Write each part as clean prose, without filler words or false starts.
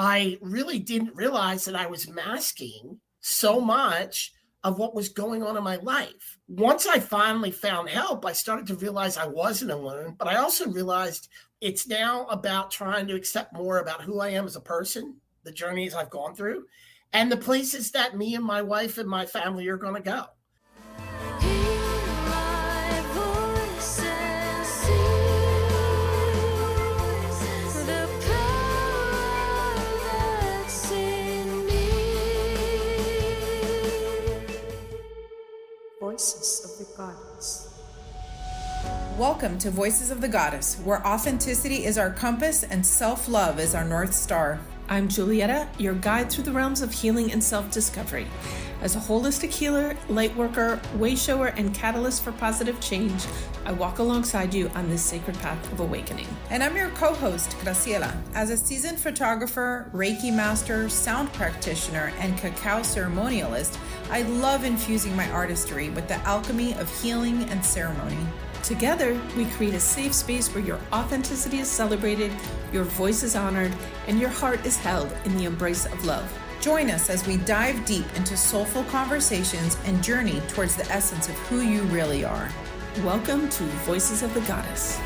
I really didn't realize that I was masking so much of what was going on in my life. Once I finally found help, I started to realize I wasn't alone, but I also realized it's now about trying to accept more about who I am as a person, the journeys I've gone through, and the places that me and my wife and my family are going to go. Voices of the Goddess. Welcome to Voices of the Goddess, where authenticity is our compass and self-love is our North Star. I'm Julieta, your guide through the realms of healing and self-discovery. As a holistic healer, light worker, way shower, and catalyst for positive change, I walk alongside you on this sacred path of awakening. And I'm your co-host, Graciela. As a seasoned photographer, Reiki master, sound practitioner, and cacao ceremonialist, I love infusing my artistry with the alchemy of healing and ceremony. Together, we create a safe space where your authenticity is celebrated, your voice is honored, and your heart is held in the embrace of love. Join us as we dive deep into soulful conversations and journey towards the essence of who you really are. Welcome to Voices of the Goddess.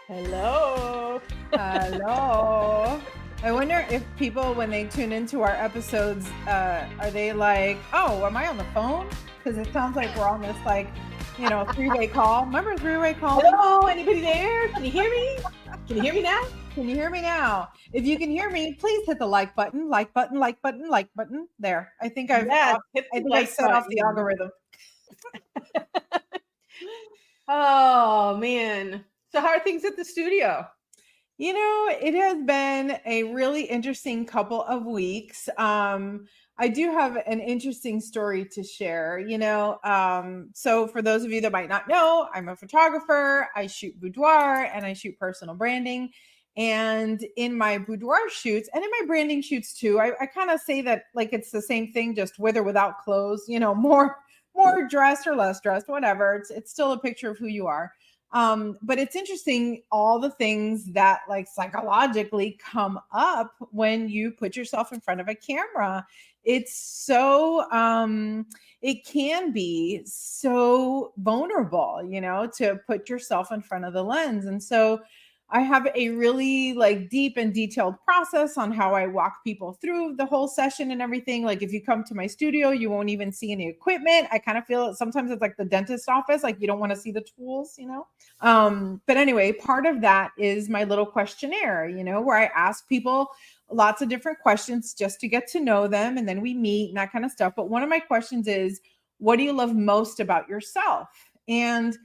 Hello. Hello. I wonder if people, when they tune into our episodes, are they like, oh, am I on the phone? Because it sounds like we're on this, three-way call. Remember three-way call? Hello, anybody there? Can you hear me? Can you hear me now? Can you hear me now? If you can hear me, please hit the like button. There. I think I set off the algorithm. Oh man. So how are things at the studio? It has been a really interesting couple of weeks. I do have an interesting story to share, So for those of you that might not know, I'm a photographer. I shoot boudoir and I shoot personal branding. And in my boudoir shoots and in my branding shoots too, I kind of say that like it's the same thing, just with or without clothes, more dressed or less dressed, whatever. It's still a picture of who you are. But it's interesting, all the things that like psychologically come up when you put yourself in front of a camera. It's so, it can be so vulnerable, to put yourself in front of the lens. And so I have a really deep and detailed process on how I walk people through the whole session and everything. Like if you come to my studio, you won't even see any equipment. I kind of feel sometimes it's like the dentist office, like you don't want to see the tools, But anyway, part of that is my little questionnaire, where I ask people lots of different questions just to get to know them. And then we meet and that kind of stuff. But one of my questions is, what do you love most about yourself? And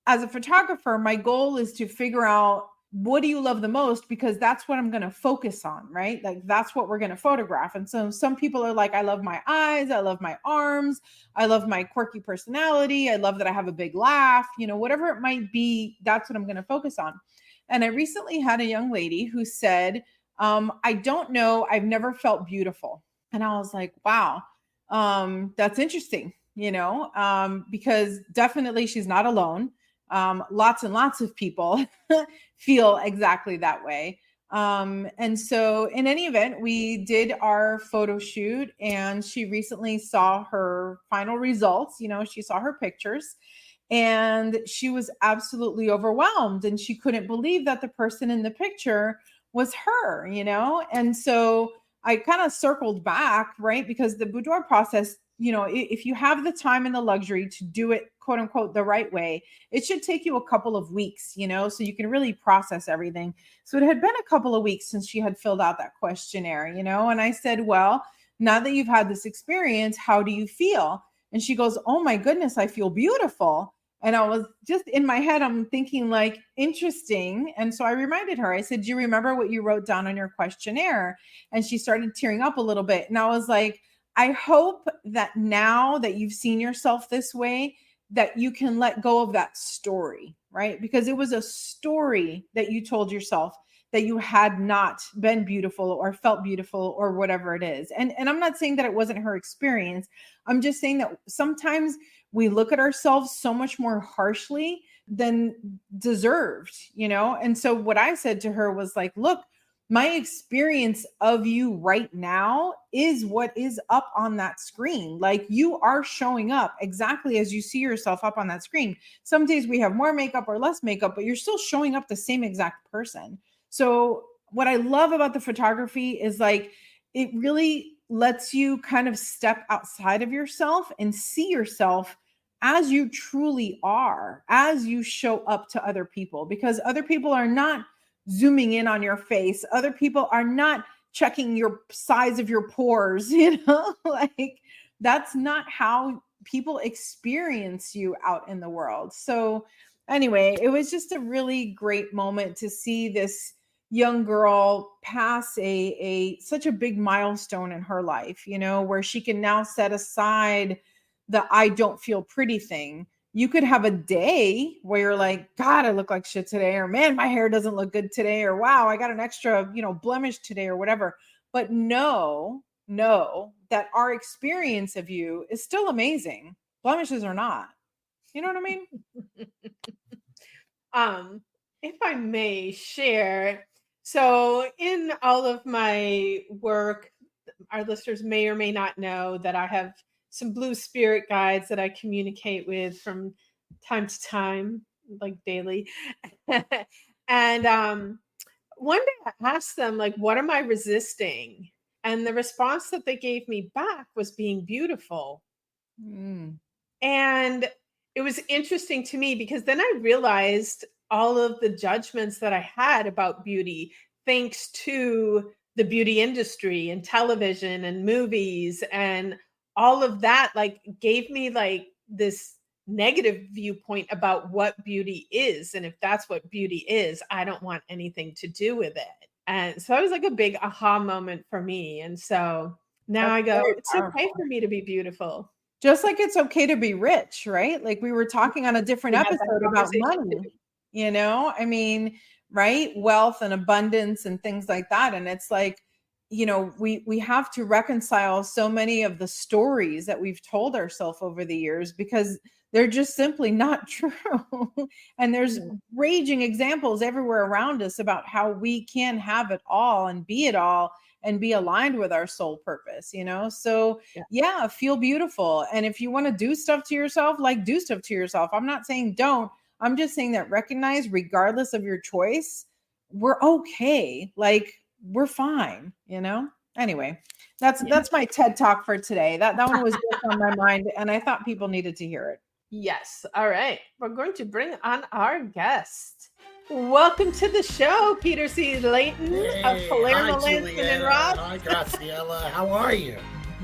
as a photographer, my goal is to figure out, what do you love the most? Because that's what I'm going to focus on, right? Like that's what we're going to photograph. And so some people are like, I love my eyes. I love my arms. I love my quirky personality. I love that I have a big laugh, whatever it might be. That's what I'm going to focus on. And I recently had a young lady who said, I don't know. I've never felt beautiful. And I was like, wow, that's interesting, because definitely she's not alone. Lots and lots of people feel exactly that way. And so in any event, we did our photo shoot and she recently saw her final results. She saw her pictures and she was absolutely overwhelmed and she couldn't believe that the person in the picture was her, And so I kind of circled back, right? Because the boudoir process, if you have the time and the luxury to do it, quote unquote, the right way, it should take you a couple of weeks, so you can really process everything. So it had been a couple of weeks since she had filled out that questionnaire, and I said, well, now that you've had this experience, how do you feel? And she goes, oh my goodness, I feel beautiful. And I was just in my head, I'm thinking like, interesting. And so I reminded her, I said, do you remember what you wrote down on your questionnaire? And she started tearing up a little bit. And I was like, I hope that now that you've seen yourself this way, that you can let go of that story, right? Because it was a story that you told yourself that you had not been beautiful or felt beautiful or whatever it is. And I'm not saying that it wasn't her experience. I'm just saying that sometimes we look at ourselves so much more harshly deserved, And so what I said to her was like, look, my experience of you right now is what is up on that screen. Like, you are showing up exactly as you see yourself up on that screen. Some days we have more makeup or less makeup, but you're still showing up the same exact person. So what I love about the photography is like, it really lets you kind of step outside of yourself and see yourself as you truly are, as you show up to other people, because other people are not zooming in on your face. Other people are not checking your size of your pores, like that's not how people experience you out in the world. So anyway, it was just a really great moment to see this young girl pass such a big milestone in her life, where she can now set aside the I don't feel pretty thing. You could have a day where you're like, God, I look like shit today, or man, my hair doesn't look good today, or wow, I got an extra, blemish today, or whatever. But know that our experience of you is still amazing. Blemishes or not. You know what I mean? If I may share, so in all of my work, our listeners may or may not know that I have some blue spirit guides that I communicate with from time to time, like daily. And one day I asked them, like, what am I resisting? And the response that they gave me back was being beautiful. And it was interesting to me because then I realized all of the judgments that I had about beauty, thanks to the beauty industry and television and movies and all of that, like, gave me like this negative viewpoint about what beauty is. And if that's what beauty is, I don't want anything to do with it. And so it was like a big aha moment for me. And so now I go, it's okay for me to be beautiful. Just like it's okay to be rich, right? Like we were talking on a different episode about money, I mean, right? Wealth and abundance and things like that. And it's like, we have to reconcile so many of the stories that we've told ourselves over the years because they're just simply not true. And there's raging examples everywhere around us about how we can have it all and be it all and be aligned with our soul purpose, So yeah, feel beautiful. And if you want to do stuff to yourself, like do stuff to yourself. I'm not saying don't. I'm just saying that recognize, regardless of your choice, we're okay. Like, we're fine, Anyway, that's my TED talk for today. That one was just on my mind, and I thought people needed to hear it. Yes. All right. We're going to bring on our guest. Welcome to the show, Peter C. Leighton of Palermo, Lansing, and Ross. Hi, Graciela. How are you?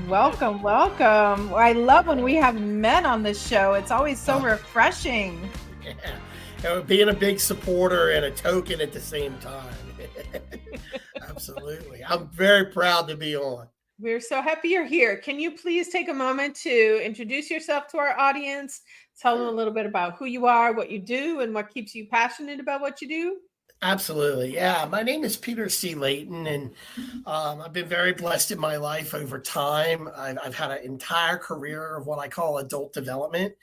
Welcome. I love when we have men on the show. It's always so refreshing. Yeah. Being a big supporter and a token at the same time. Absolutely. I'm very proud to be on. We're so happy you're here. Can you please take a moment to introduce yourself to our audience? Tell them a little bit about who you are, what you do, and what keeps you passionate about what you do? Absolutely. Yeah. My name is Peter C. Leighton, and I've been very blessed in my life over time. I've had an entire career of what I call adult development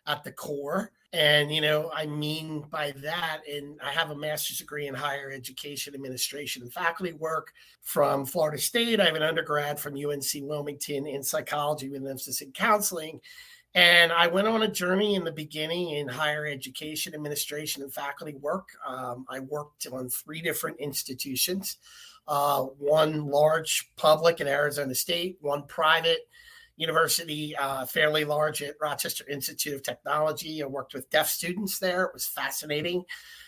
at the core. And, I mean by that, and I have a master's degree in higher education administration and faculty work from Florida State. I have an undergrad from UNC Wilmington in psychology with emphasis in counseling. And I went on a journey in the beginning in higher education administration and faculty work. I worked on 3 different institutions, one large public at Arizona State, one private university, fairly large at Rochester Institute of Technology. I worked with deaf students there. It was fascinating.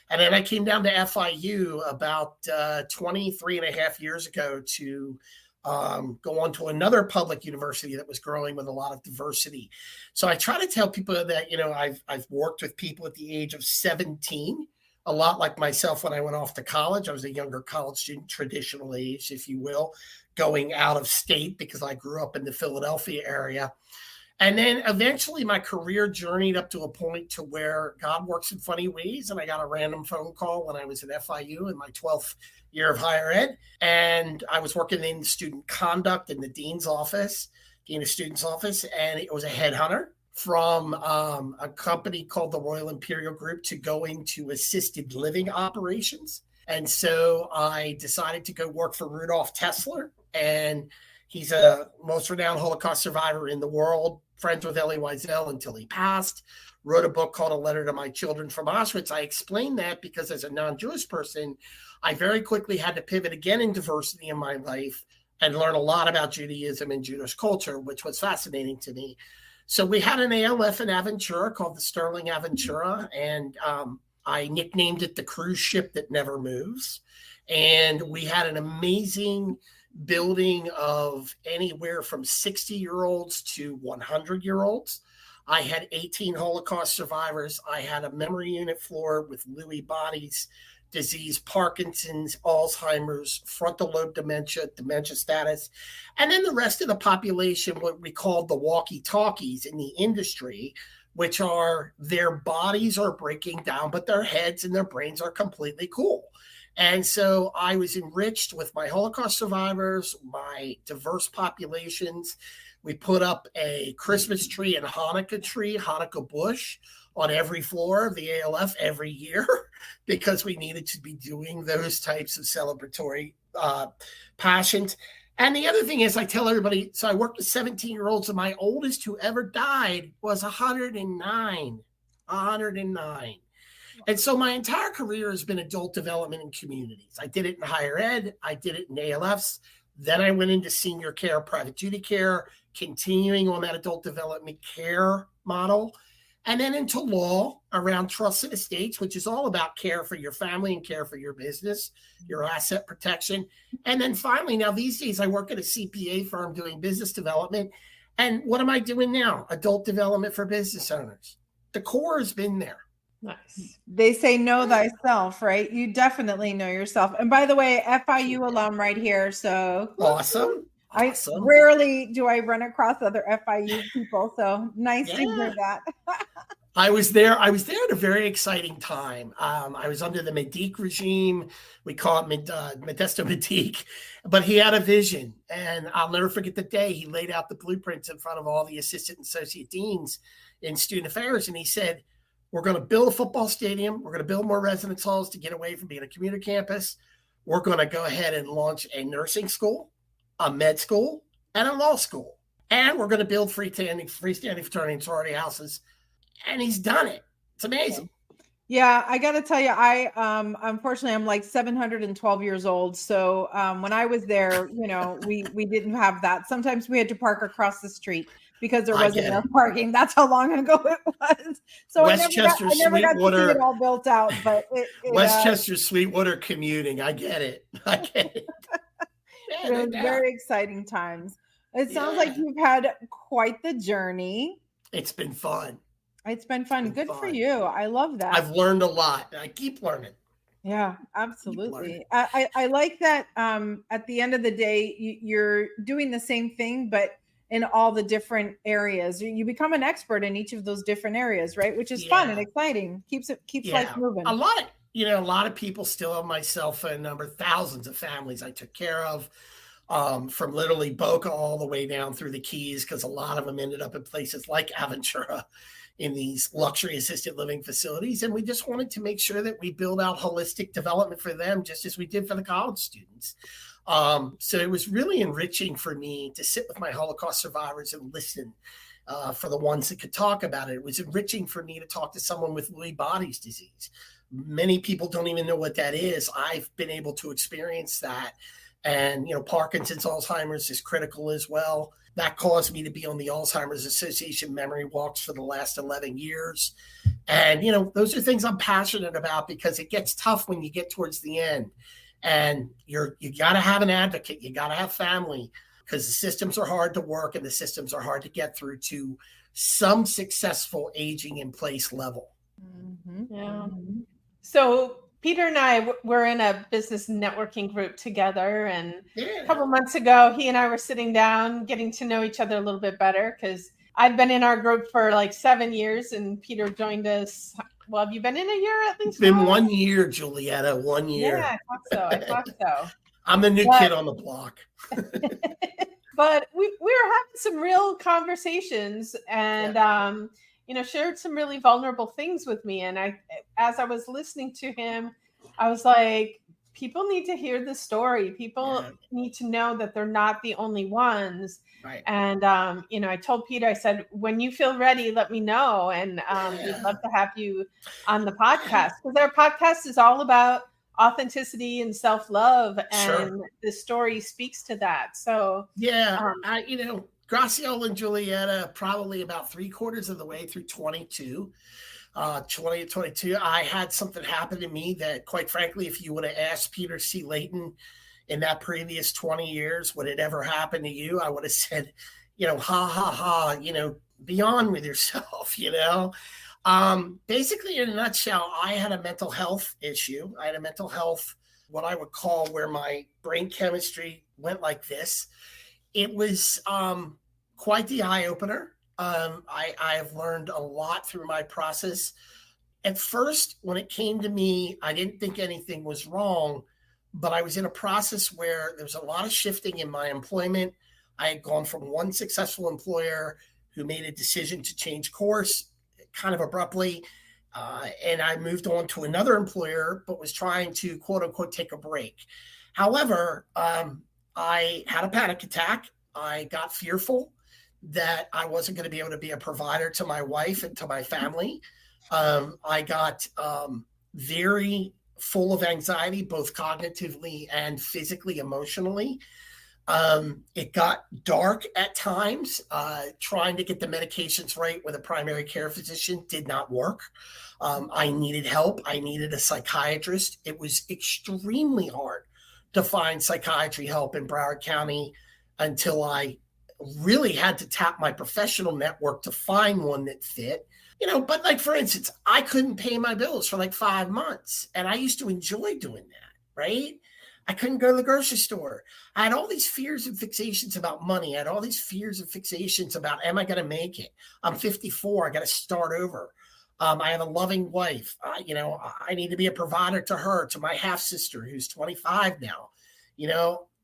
And then I came down to FIU about 23 and a half years ago to go on to another public university that was growing with a lot of diversity. So I try to tell people that, I've worked with people at the age of 17, a lot like myself when I went off to college. I was a younger college student, traditional age, if you will, going out of state because I grew up in the Philadelphia area. And then eventually my career journeyed up to a point to where God works in funny ways. And I got a random phone call when I was at FIU in my 12th year of higher ed. And I was working in student conduct in the dean's office, dean of students office. And it was a headhunter. from a company called the Royal Imperial Group to going to assisted living operations. And so I decided to go work for Rudolf Tesla, and he's a most renowned Holocaust survivor in the world, friends with Elie Wiesel until he passed, wrote a book called A Letter to My Children from Auschwitz. I explained that because as a non-Jewish person, I very quickly had to pivot again in diversity in my life and learn a lot about Judaism and Jewish culture, which was fascinating to me. So we had an ALF in Aventura called the Sterling Aventura, and I nicknamed it the cruise ship that never moves. And we had an amazing building of anywhere from 60-year-olds to 100-year-olds. I had 18 Holocaust survivors. I had a memory unit floor with Lewy bodies, disease, Parkinson's, Alzheimer's, frontal lobe dementia status. And then the rest of the population, what we called the walkie-talkies in the industry, which are their bodies are breaking down, but their heads and their brains are completely cool. And so I was enriched with my Holocaust survivors, my diverse populations. We put up a Christmas tree and Hanukkah bush on every floor of the ALF every year because we needed to be doing those types of celebratory passions. And the other thing is I tell everybody, so I worked with 17-year-olds and my oldest who ever died was 109. And so my entire career has been adult development in communities. I did it in higher ed. I did it in ALFs. Then I went into senior care, private duty care, continuing on that adult development care model, and then into law around trusted estates, which is all about care for your family and care for your business, your asset protection. And then finally, now these days I work at a CPA firm doing business development. And what am I doing now? Adult development for business owners. The core has been there. Nice. They say know thyself, right? You definitely know yourself. And by the way, FIU alum right here. So Awesome. I rarely do I run across other FIU people. So nice to hear that. I was there at a very exciting time. I was under the Medic regime. We call it Modesto Medic, but he had a vision, and I'll never forget the day he laid out the blueprints in front of all the assistant and associate deans in student affairs. And he said, we're going to build a football stadium. We're going to build more residence halls to get away from being a commuter campus. We're going to go ahead and launch a nursing school, a med school, and a law school. And we're going to build freestanding fraternity and sorority houses. And he's done it. It's amazing. Yeah, I got to tell you, I unfortunately I'm like 712 years old. So when I was there, we didn't have that. Sometimes we had to park across the street because there wasn't enough parking. That's how long ago it was. So I never got to see it all built out. But Westchester, Sweetwater commuting. I get it. It was very exciting times. It sounds like you've had quite the journey. It's been fun. It's been fun. Good for you. I love that. I've learned a lot. I keep learning. Yeah, absolutely. I like that at the end of the day, you're doing the same thing, but in all the different areas. You become an expert in each of those different areas, right? Which is fun and exciting. Keeps life moving. A lot of people still have my cell phone number, thousands of families I took care of. From literally Boca all the way down through the Keys, because a lot of them ended up in places like Aventura in these luxury assisted living facilities. And we just wanted to make sure that we build out holistic development for them, just as we did for the college students. So it was really enriching for me to sit with my Holocaust survivors and listen for the ones that could talk about it. It was enriching for me to talk to someone with Lewy bodies disease. Many people don't even know what that is. I've been able to experience that. And, Parkinson's, Alzheimer's is critical as well. That caused me to be on the Alzheimer's Association memory walks for the last 11 years. And, those are things I'm passionate about because it gets tough when you get towards the end. And you got to have an advocate. You got to have family because the systems are hard to work and the systems are hard to get through to some successful aging in place level. Mm-hmm. Yeah. So Peter and I were in a business networking group together, and a couple months ago, he and I were sitting down, getting to know each other a little bit better because I've been in our group for like 7 years, and Peter joined us. Well, have you been in a year at least? It's been 1 year, Julietta, 1 year. Yeah, I thought so. I'm the new kid on the block. but we were having some real conversations, and shared some really vulnerable things with me. And as I was listening to him, I was like, people need to hear the story. People need to know that they're not the only ones. Right. And, I told Peter, I said, when you feel ready, let me know. And we'd love to have you on the podcast, because our podcast is all about authenticity and self-love. And the story speaks to that. So, Graciela and Julieta, probably about 3/4 of the way through 22, I had something happen to me that, quite frankly, if you would have asked Peter C. Leighton in that previous 20 years, would it ever happen to you? I would have said, ha, ha, ha, be on with yourself, Basically, in a nutshell, I had a mental health issue. I had a mental health, what I would call, where my brain chemistry went like this. It was quite the eye-opener. I have learned a lot through my process. At first, when it came to me, I didn't think anything was wrong, but I was in a process where there was a lot of shifting in my employment. I had gone from one successful employer who made a decision to change course kind of abruptly, and I moved on to another employer, but was trying to, quote unquote, take a break. However, I had a panic attack. I got fearful that I wasn't going to be able to be a provider to my wife and to my family. I got very full of anxiety, both cognitively and physically, emotionally. It got dark at times. Trying to get the medications right with a primary care physician did not work. I needed help. I needed a psychiatrist. It was extremely hard to find psychiatry help in Broward County until I really had to tap my professional network to find one that fit. But like, for instance, I couldn't pay my bills for like 5 months, and I used to enjoy doing that, right? I couldn't go to the grocery store. I had all these fears and fixations about money. I had all these fears and fixations about, am I going to make it? I'm 54. I got to start over. I have a loving wife. I need to be a provider to her, to my half sister, who's 25 now,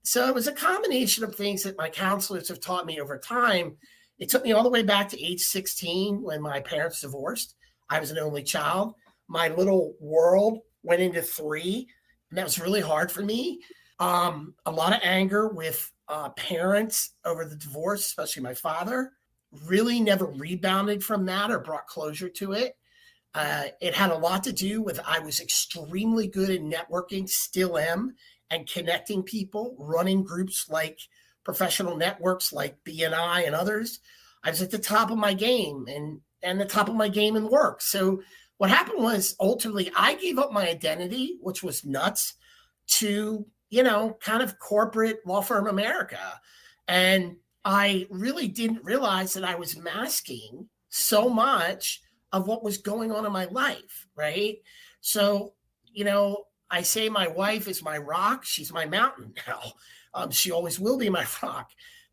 So it was a combination of things that my counselors have taught me over time. It took me all the way back to age 16 when my parents divorced. I was an only child. My little world went into 3, and that was really hard for me. A lot of anger with parents over the divorce, especially my father. Really never rebounded from that or brought closure to it. It had a lot to do with, I was extremely good at networking, still am, and connecting people, running groups like professional networks like BNI and others. I was at the top of my game and the top of my game in work. So what happened was, ultimately, I gave up my identity, which was nuts, to, kind of corporate law firm America. And I really didn't realize that I was masking so much of what was going on in my life, right? So, I say my wife is my rock. She's my mountain now. She always will be my rock,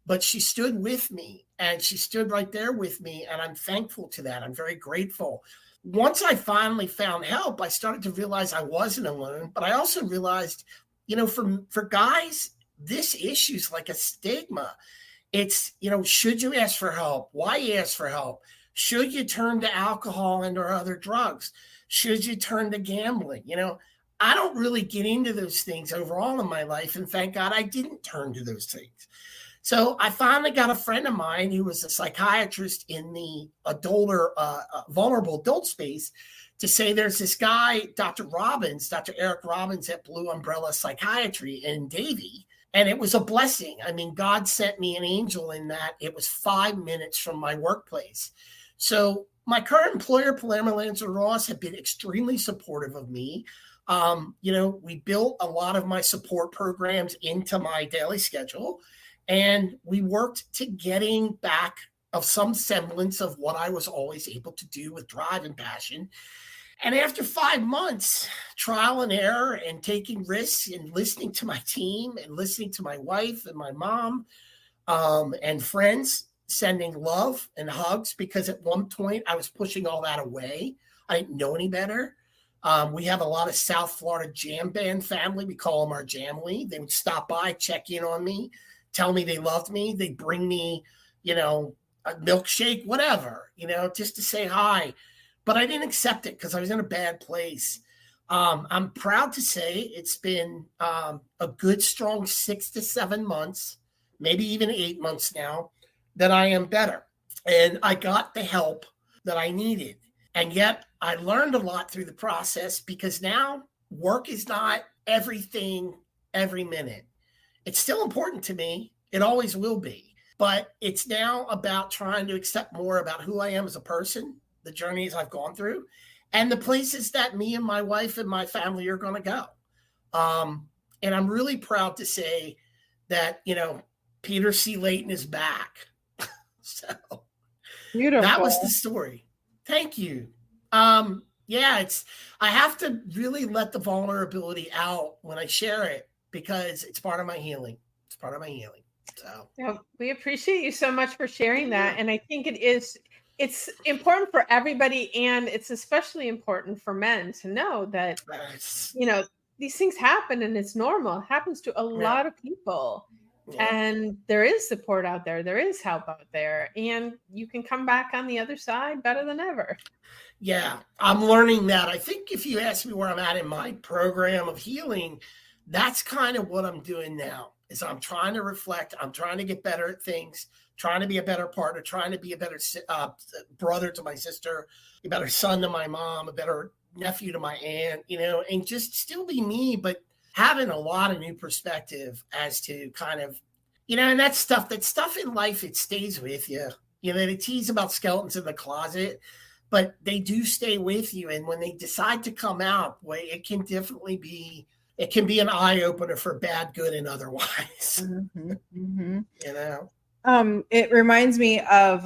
but she stood with me, and she stood right there with me. And I'm thankful to that. I'm very grateful. Once I finally found help, I started to realize I wasn't alone, but I also realized, for guys, this issue is like a stigma. It's, should you ask for help? Why ask for help? Should you turn to alcohol and or other drugs? Should you turn to gambling? I don't really get into those things overall in my life. And thank God I didn't turn to those things. So I finally got a friend of mine who was a psychiatrist in the vulnerable adult space to say, there's this guy, Dr. Eric Robbins at Blue Umbrella Psychiatry in Davie. And it was a blessing. I mean, God sent me an angel in that it was 5 minutes from my workplace. So my current employer, Palermo Lanza Ross, have been extremely supportive of me. We built a lot of my support programs into my daily schedule, and we worked to getting back of some semblance of what I was always able to do with drive and passion. And after 5 months, trial and error and taking risks and listening to my team and listening to my wife and my mom and friends, sending love and hugs, because at one point I was pushing all that away. I didn't know any better. We have a lot of South Florida jam band family. We call them our Jamily. They would stop by, check in on me, tell me they loved me. They'd bring me, you know, a milkshake, whatever, you know, just to say hi. But I didn't accept it because I was in a bad place. I'm proud to say it's been a good, strong 6 to 7 months, maybe even 8 months now, that I am better. And I got the help that I needed. And yet I learned a lot through the process, because now work is not everything every minute. It's still important to me. It always will be. But it's now about trying to accept more about who I am as a person, the journeys I've gone through, and the places that me and my wife and my family are going to go. And I'm really proud to say that, you know, Peter C. Leighton is back. So Beautiful. that was the story. Thank you. Yeah, I have to really let the vulnerability out when I share it, because it's part of my healing. It's part of my healing. So yeah, we appreciate you so much for sharing that. And I think it's important for everybody, and it's especially important for men to know that, you know, these things happen and it's normal. It happens to a lot of people. Yeah. And there is support out there. There is help out there. And you can come back on the other side better than ever. Yeah, I'm learning that. I think if you ask me where I'm at in my program of healing, that's kind of what I'm doing now, is I'm trying to reflect. I'm trying to get better at things, trying to be a better partner, trying to be a better brother to my sister, a better son to my mom, a better nephew to my aunt, you know, and just still be me, but having a lot of new perspective as to kind of, you know, and that stuff in life, it stays with you. You know, they tease about skeletons in the closet, but they do stay with you. And when they decide to come out, boy, it can definitely be, it can be an eye opener for bad, good, and otherwise. Mm-hmm, mm-hmm. You know? It reminds me of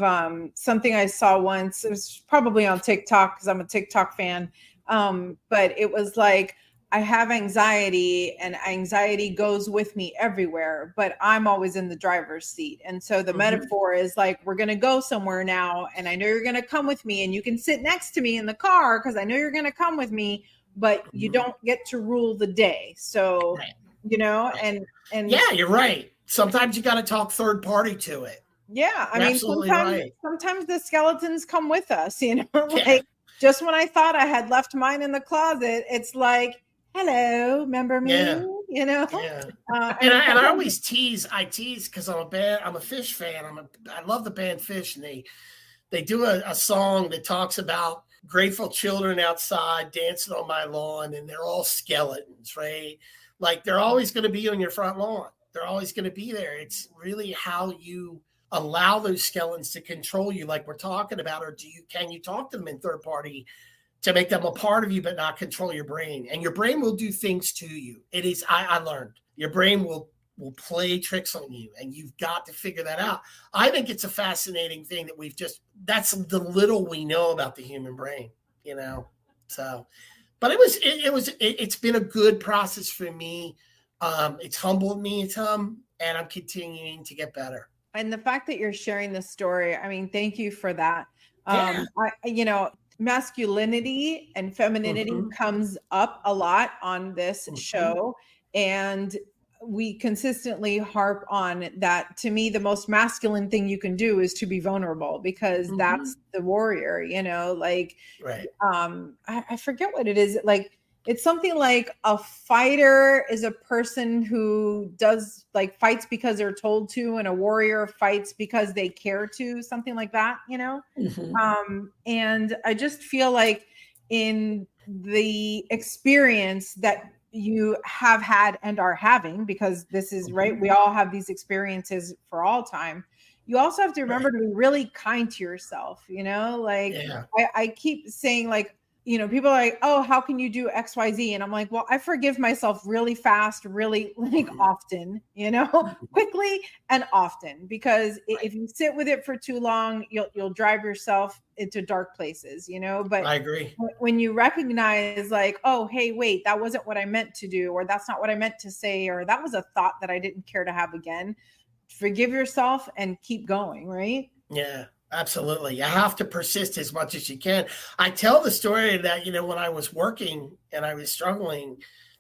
something I saw once. It was probably on TikTok, because I'm a TikTok fan. But it was like, I have anxiety, and anxiety goes with me everywhere, but I'm always in the driver's seat. And so the metaphor is like, we're going to go somewhere now, and I know you're going to come with me, and you can sit next to me in the car because I know you're going to come with me, but you don't get to rule the day. So, you know, and yeah, you're right. Sometimes you got to talk third party to it. Yeah. I You're mean, sometimes the skeletons come with us, you know, like just when I thought I had left mine in the closet, it's like, hello, remember me? Yeah. You know? Yeah. And I always tease because I'm a Fish fan. I love the band Fish, and they do a song that talks about grateful children outside dancing on my lawn, and they're all skeletons, right? Like, they're always going to be on your front lawn. They're always going to be there. It's really how you allow those skeletons to control you, like we're talking about, or can you talk to them in third party to make them a part of you, but not control your brain? And your brain will do things to you. It is, I learned, your brain will play tricks on you, and you've got to figure that out. I think it's a fascinating thing that that's the little we know about the human brain, you know? So, but it's been a good process for me. It's humbled me some, and I'm continuing to get better. And the fact that you're sharing this story, I mean, thank you for that. You know, masculinity and femininity comes up a lot on this show, and we consistently harp on that. To me, the most masculine thing you can do is to be vulnerable, because that's the warrior, you know, like, I forget what it is. Like, it's something like a fighter is a person who does like fights because they're told to, and a warrior fights because they care to, something like that, you know? And I just feel like in the experience that you have had and are having, because this is right, we all have these experiences for all time. You also have to remember to be really kind to yourself, you know, like I keep saying, like, you know, people are like, oh, how can you do X, Y, Z? And I'm like, well, I forgive myself really fast, really like often, you know, quickly and often, because if you sit with it for too long, you'll drive yourself into dark places, you know. But I agree. When you recognize, like, oh, hey, wait, that wasn't what I meant to do, or that's not what I meant to say, or that was a thought that I didn't care to have again, forgive yourself and keep going, right? Yeah. Absolutely. You have to persist as much as you can. I tell the story that, you know, when I was working and I was struggling,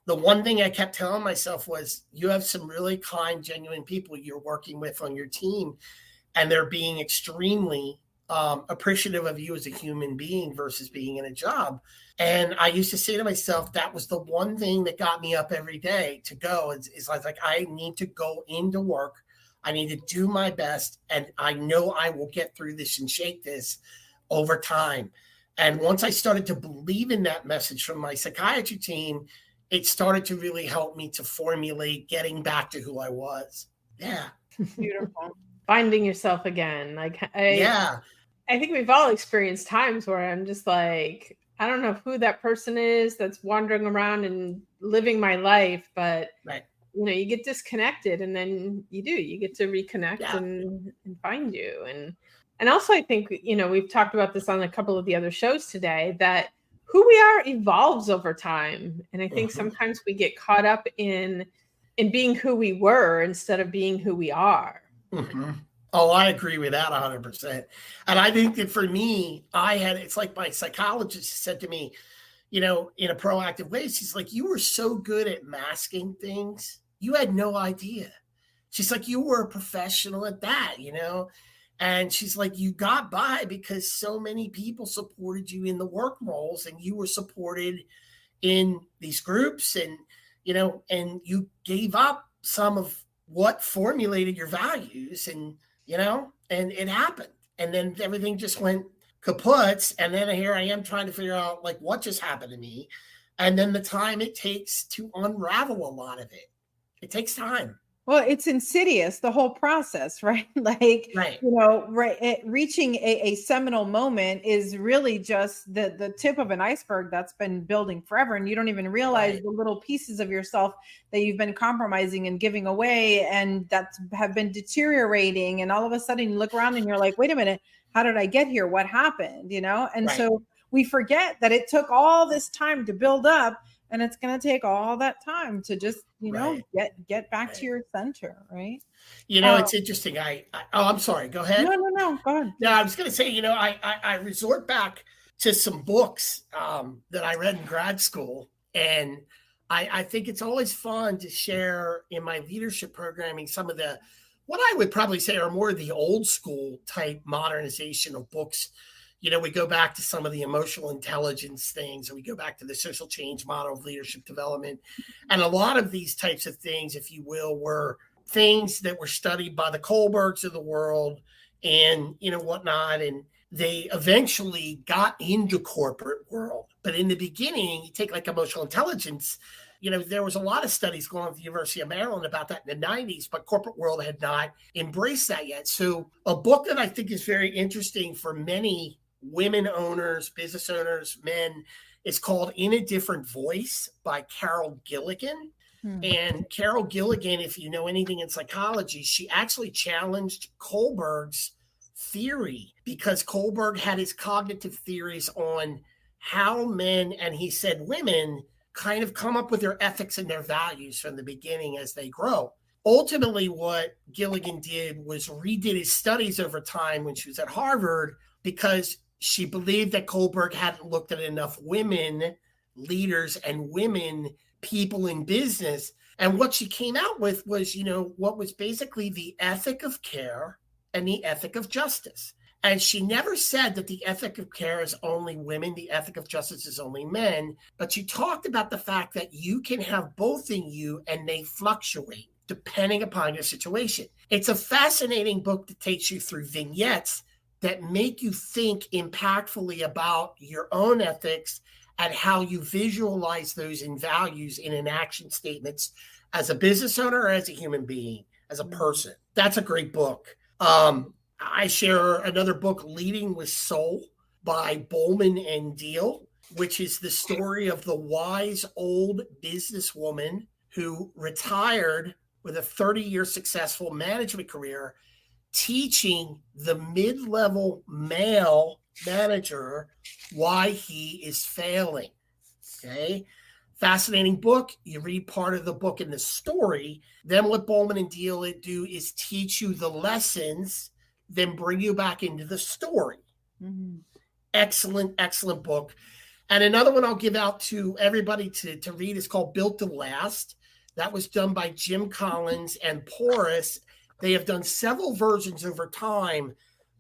the one thing I kept telling myself was, you have some really kind, genuine people you're working with on your team, and they're being extremely appreciative of you as a human being versus being in a job. And I used to say to myself, that was the one thing that got me up every day to go. Is I was like, I need to go into work. I need to do my best. And I know I will get through this and shake this over time. And once I started to believe in that message from my psychiatry team, it started to really help me to formulate getting back to who I was. Yeah. Beautiful. Finding yourself again. Like, I think we've all experienced times where I'm just like, I don't know who that person is that's wandering around and living my life, but right. You get disconnected, and then you get to reconnect and find you. And also, I think, we've talked about this on a couple of the other shows today, that who we are evolves over time. And I think sometimes we get caught up in being who we were instead of being who we are. Mm-hmm. Oh, I agree with that 100%. And I think that for me, it's like my psychologist said to me, in a proactive way, she's like, you were so good at masking things. You had no idea. She's like, you were a professional at that, and she's like, you got by because so many people supported you in the work roles, and you were supported in these groups, and, and you gave up some of what formulated your values, and and it happened. And then everything just went kaput. And then here I am trying to figure out like what just happened to me. And then the time it takes to unravel a lot of it. It takes time. Well, it's insidious, the whole process, right? Like, right. Reaching a seminal moment is really just the tip of an iceberg that's been building forever. And you don't even realize the little pieces of yourself that you've been compromising and giving away, and that have been deteriorating. And all of a sudden you look around and you're like, wait a minute, how did I get here? What happened? And so we forget that it took all this time to build up. And it's going to take all that time to just, get back to your center, right? It's interesting. I'm sorry. Go ahead. No. Go ahead. No, I was going to say, I resort back to some books that I read in grad school. And I think it's always fun to share in my leadership programming some of what I would probably say are more of the old school type modernization of books. We go back to some of the emotional intelligence things, and we go back to the social change model of leadership development. And a lot of these types of things, if you will, were things that were studied by the Kohlbergs of the world and, whatnot. And they eventually got into corporate world. But in the beginning, you take like emotional intelligence, there was a lot of studies going on at the University of Maryland about that in the 90s, but corporate world had not embraced that yet. So a book that I think is very interesting for many women owners, business owners, men, is called In a Different Voice by Carol Gilligan. And Carol Gilligan, if you know anything in psychology, she actually challenged Kohlberg's theory, because Kohlberg had his cognitive theories on how men, and he said women, kind of come up with their ethics and their values from the beginning as they grow. Ultimately, what Gilligan did was redid his studies over time when she was at Harvard, because she believed that Kohlberg hadn't looked at enough women leaders and women people in business. And what she came out with was, what was basically the ethic of care and the ethic of justice. And she never said that the ethic of care is only women, the ethic of justice is only men. But she talked about the fact that you can have both in you and they fluctuate depending upon your situation. It's a fascinating book that takes you through vignettes that make you think impactfully about your own ethics and how you visualize those in values in an action statements as a business owner or as a human being, as a person. That's a great book. I share another book, Leading with Soul by Bowman and Deal, which is the story of the wise old businesswoman who retired with a 30-year successful management career, teaching the mid-level male manager why he is failing. Okay. Fascinating book. You read part of the book in the story. Then what Bowman and Deal do is teach you the lessons, then bring you back into the story. Mm-hmm. Excellent, excellent book. And another one I'll give out to everybody to read is called Built to Last. That was done by Jim Collins and Porras. They have done several versions over time,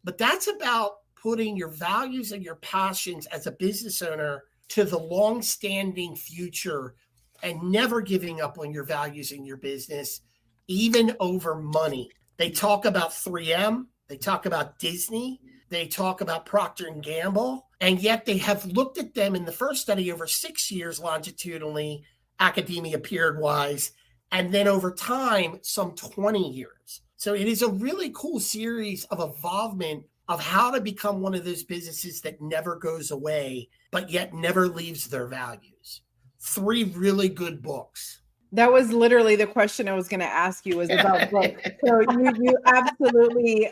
but that's about putting your values and your passions as a business owner to the long-standing future and never giving up on your values in your business, even over money. They talk about 3M. They talk about Disney. They talk about Procter & Gamble. And yet they have looked at them in the first study over 6 years longitudinally, academia period-wise, and then over time, some 20 years. So it is a really cool series of involvement of how to become one of those businesses that never goes away, but yet never leaves their values. 3 really good books. That was literally the question I was going to ask you, was about books. So you absolutely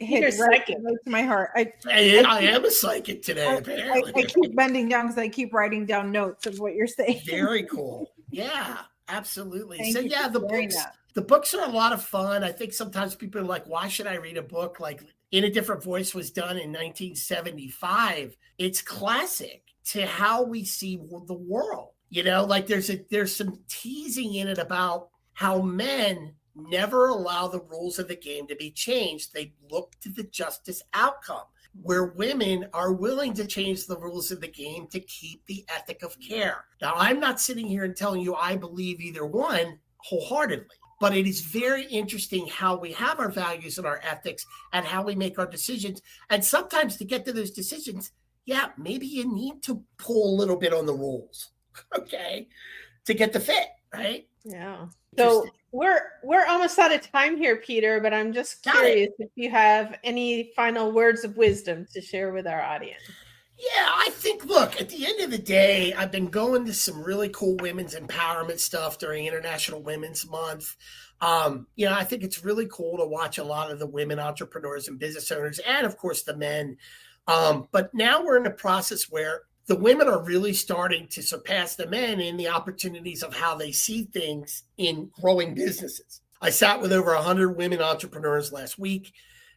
hit right to my heart. I am a psychic today, apparently. I keep bending down because I keep writing down notes of what you're saying. Very cool. Yeah, absolutely. Thank so you yeah, for sharing that. The books are a lot of fun. I think sometimes people are like, why should I read a book? Like In a Different Voice was done in 1975. It's classic to how we see the world. You know, like there's some teasing in it about how men never allow the rules of the game to be changed. They look to the justice outcome, where women are willing to change the rules of the game to keep the ethic of care. Now, I'm not sitting here and telling you I believe either one wholeheartedly, but it is very interesting how we have our values and our ethics and how we make our decisions. And sometimes to get to those decisions, yeah, maybe you need to pull a little bit on the rules. Okay, to get the fit, right? Yeah. So we're almost out of time here, Peter, but I'm just curious if you have any final words of wisdom to share with our audience. Yeah, I think, look, at the end of the day, I've been going to some really cool women's empowerment stuff during International Women's Month. I think it's really cool to watch a lot of the women entrepreneurs and business owners, and of course the men. But now we're in a process where the women are really starting to surpass the men in the opportunities of how they see things in growing businesses. I sat with over 100 women entrepreneurs last week,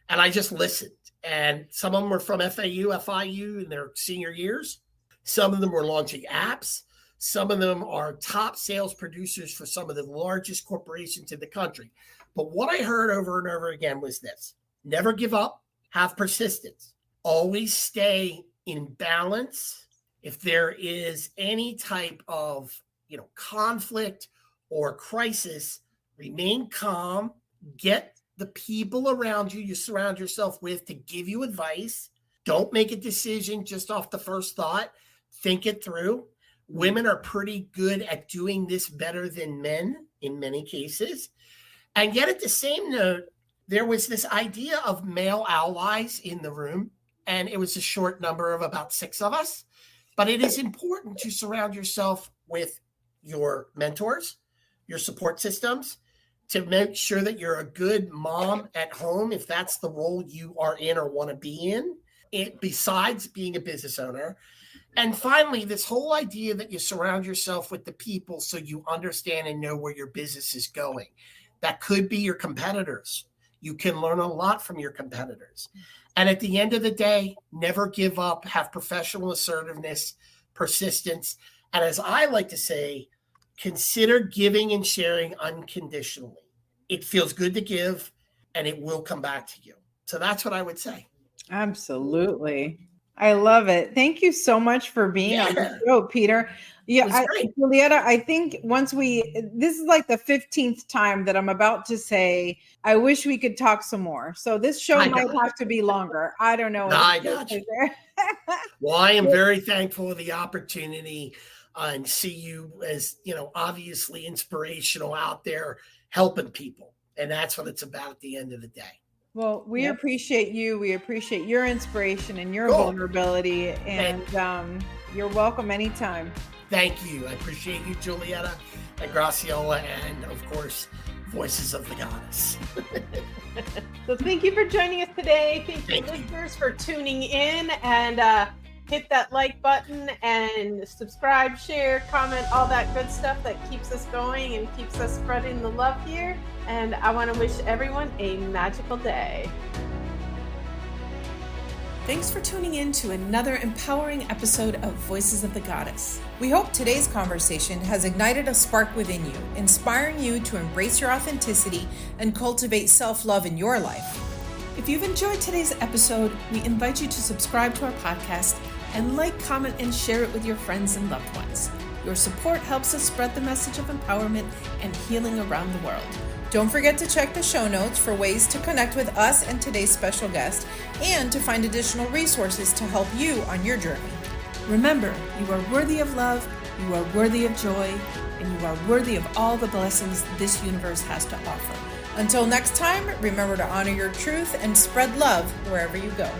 and I just listened. And some of them were from FIU in their senior years. Some of them were launching apps. Some of them are top sales producers for some of the largest corporations in the country. But what I heard over and over again was this: never give up, have persistence, always stay in balance. If there is any type of, conflict or crisis, remain calm, get the people around you surround yourself with to give you advice. Don't make a decision just off the first thought. Think it through. Women are pretty good at doing this better than men in many cases. And yet at the same note, there was this idea of male allies in the room, and it was a short number of about 6 of us. But it is important to surround yourself with your mentors, your support systems, to make sure that you're a good mom at home, if that's the role you are in or want to be in, besides being a business owner. And finally, this whole idea that you surround yourself with the people so you understand and know where your business is going. That could be your competitors. You can learn a lot from your competitors. And at the end of the day, never give up, have professional assertiveness, persistence. And as I like to say, consider giving and sharing unconditionally. It feels good to give, and it will come back to you. So that's what I would say. Absolutely. I love it. Thank you so much for being on the show, Peter. Yeah, Julieta, I think this is like the 15th time that I'm about to say, I wish we could talk some more. So this show might have to be longer. I don't know. I got you. Well, I am very thankful for the opportunity and see you as, obviously inspirational out there helping people. And that's what it's about at the end of the day. Well, we appreciate you. We appreciate your inspiration and your vulnerability. And you're welcome anytime. Thank you. I appreciate you, Julieta and Graciela, and of course, Voices of the Goddess. So thank you for joining us today. Thank you, listeners, for tuning in, and hit that like button and subscribe, share, comment, all that good stuff that keeps us going and keeps us spreading the love here. And I want to wish everyone a magical day. Thanks for tuning in to another empowering episode of Voices of the Goddess. We hope today's conversation has ignited a spark within you, inspiring you to embrace your authenticity and cultivate self-love in your life. If you've enjoyed today's episode, we invite you to subscribe to our podcast and like, comment, and share it with your friends and loved ones. Your support helps us spread the message of empowerment and healing around the world. Don't forget to check the show notes for ways to connect with us and today's special guest, and to find additional resources to help you on your journey. Remember, you are worthy of love, you are worthy of joy, and you are worthy of all the blessings this universe has to offer. Until next time, remember to honor your truth and spread love wherever you go.